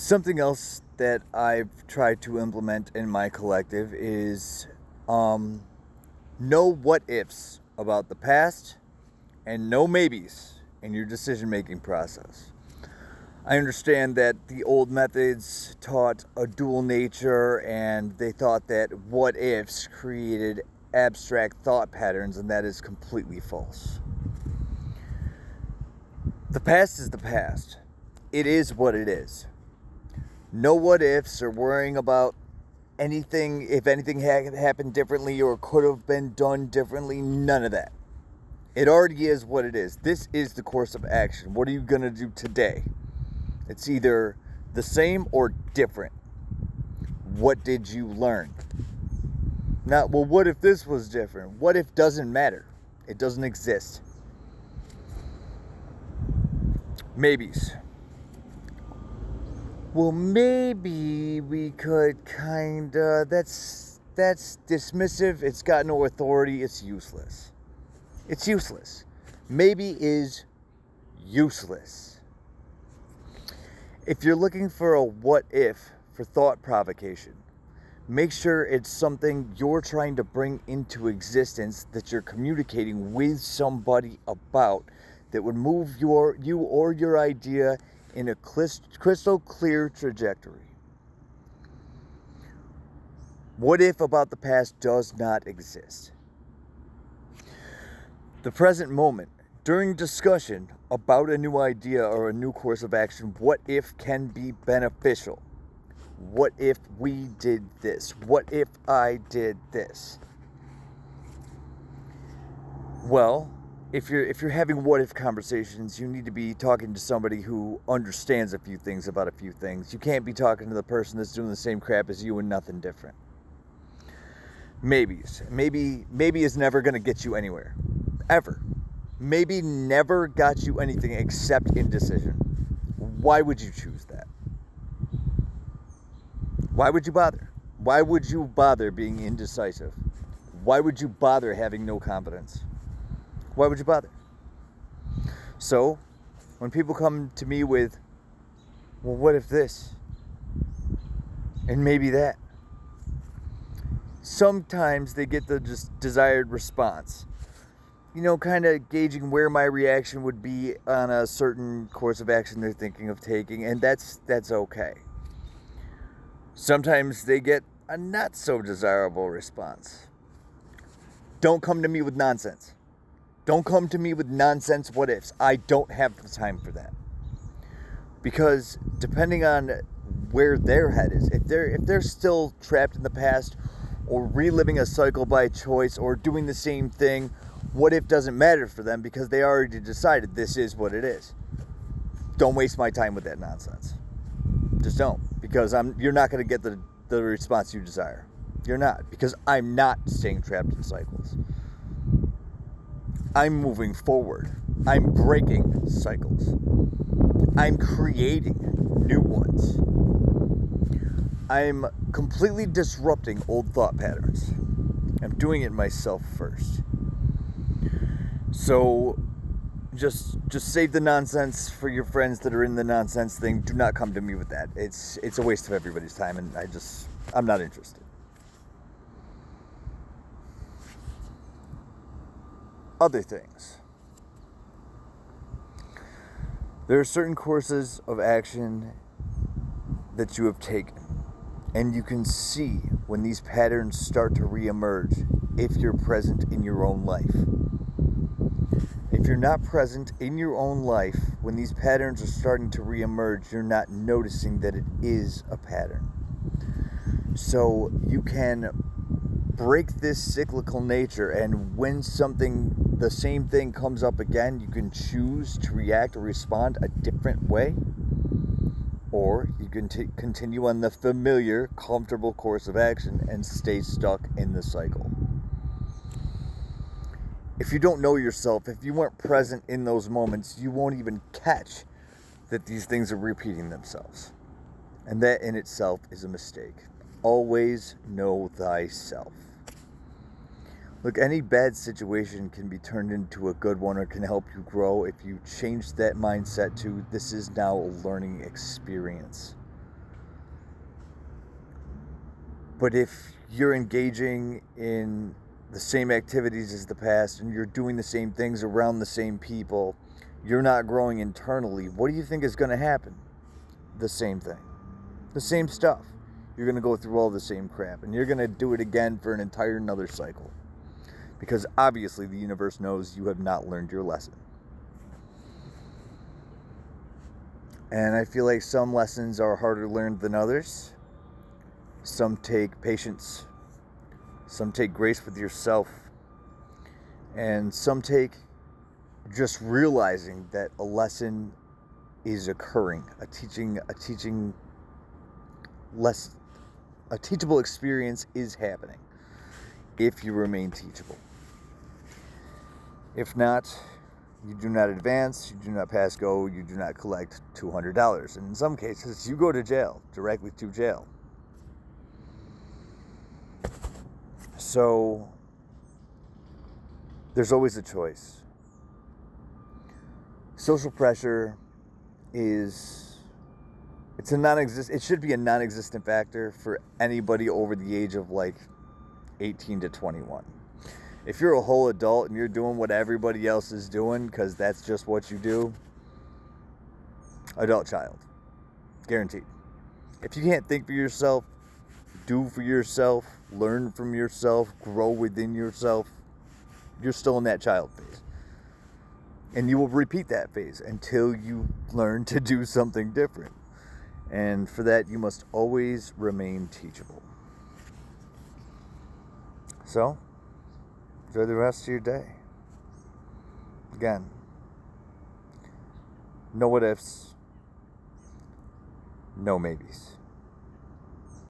Something else that I've tried to implement in my collective is no what ifs about the past and no maybes in your decision making process. I understand that the old methods taught a dual nature and they thought that what ifs created abstract thought patterns, and that is completely false. The past is the past, it is what it is. No what ifs or worrying about anything, if anything had happened differently or could have been done differently, none of that. It already is what it is. This is the course of action. What are you going to do today? It's either the same or different. What did you learn? Not, well, what if this was different? What if doesn't matter? It doesn't exist. Maybes. Well, maybe we could kinda. That's dismissive. It's got no authority. It's useless. It's useless. Maybe is useless. If you're looking for a what if for thought provocation, make sure it's something you're trying to bring into existence that you're communicating with somebody about that would move you or your idea in a crystal clear trajectory. What if about the past does not exist? The present moment, during discussion about a new idea or a new course of action, what if can be beneficial? What if we did this? What if I did this? Well, if you're having what if conversations, you need to be talking to somebody who understands a few things about a few things. You can't be talking to the person that's doing the same crap as you and nothing different. Maybes. Maybe is never going to get you anywhere. Ever. Maybe never got you anything except indecision. Why would you choose that? Why would you bother? Why would you bother being indecisive? Why would you bother having no confidence? Why would you bother? So, when people come to me with, well, what if this? And maybe that. Sometimes they get the desired response. You know, kind of gauging where my reaction would be on a certain course of action they're thinking of taking, and that's okay. Sometimes they get a not so desirable response. Don't come to me with nonsense. Don't come to me with nonsense what ifs. I don't have the time for that. Because depending on where their head is, if they're still trapped in the past or reliving a cycle by choice or doing the same thing, what if doesn't matter for them because they already decided this is what it is. Don't waste my time with that nonsense. Just don't, because you're not going to get the response you desire. You're not, because I'm not staying trapped in cycles. I'm moving forward. I'm breaking cycles. I'm creating new ones. I'm completely disrupting old thought patterns. I'm doing it myself first. So just save the nonsense for your friends that are in the nonsense thing. Do not come to me with that. It's a waste of everybody's time, and I'm not interested. Other things. There are certain courses of action that you have taken, and you can see when these patterns start to reemerge if you're present in your own life. If you're not present in your own life, when these patterns are starting to reemerge, you're not noticing that it is a pattern. So you can break this cyclical nature, and when the same thing comes up again, you can choose to react or respond a different way, or you can continue on the familiar, comfortable course of action and stay stuck in the cycle. If you don't know yourself, if you weren't present in those moments, you won't even catch that these things are repeating themselves. And that in itself is a mistake. Always know thyself. Look, any bad situation can be turned into a good one or can help you grow if you change that mindset to this is now a learning experience. But if you're engaging in the same activities as the past and you're doing the same things around the same people, you're not growing internally, what do you think is going to happen? The same thing. The same stuff. You're going to go through all the same crap, and you're going to do it again for an entire another cycle. Because obviously the universe knows you have not learned your lesson. And I feel like some lessons are harder learned than others. Some take patience. Some take grace with yourself. And some take just realizing that a lesson is occurring. A teachable experience is happening if you remain teachable. If not, you do not advance, you do not pass go, you do not collect $200. And in some cases, you go to jail, directly to jail. So, there's always a choice. Social pressure it should be a non-existent factor for anybody over the age of like 18 to 21. If you're a whole adult and you're doing what everybody else is doing because that's just what you do, adult child. Guaranteed. If you can't think for yourself, do for yourself, learn from yourself, grow within yourself, you're still in that child phase. And you will repeat that phase until you learn to do something different. And for that, you must always remain teachable. So, enjoy the rest of your day. Again, no what ifs, no maybes.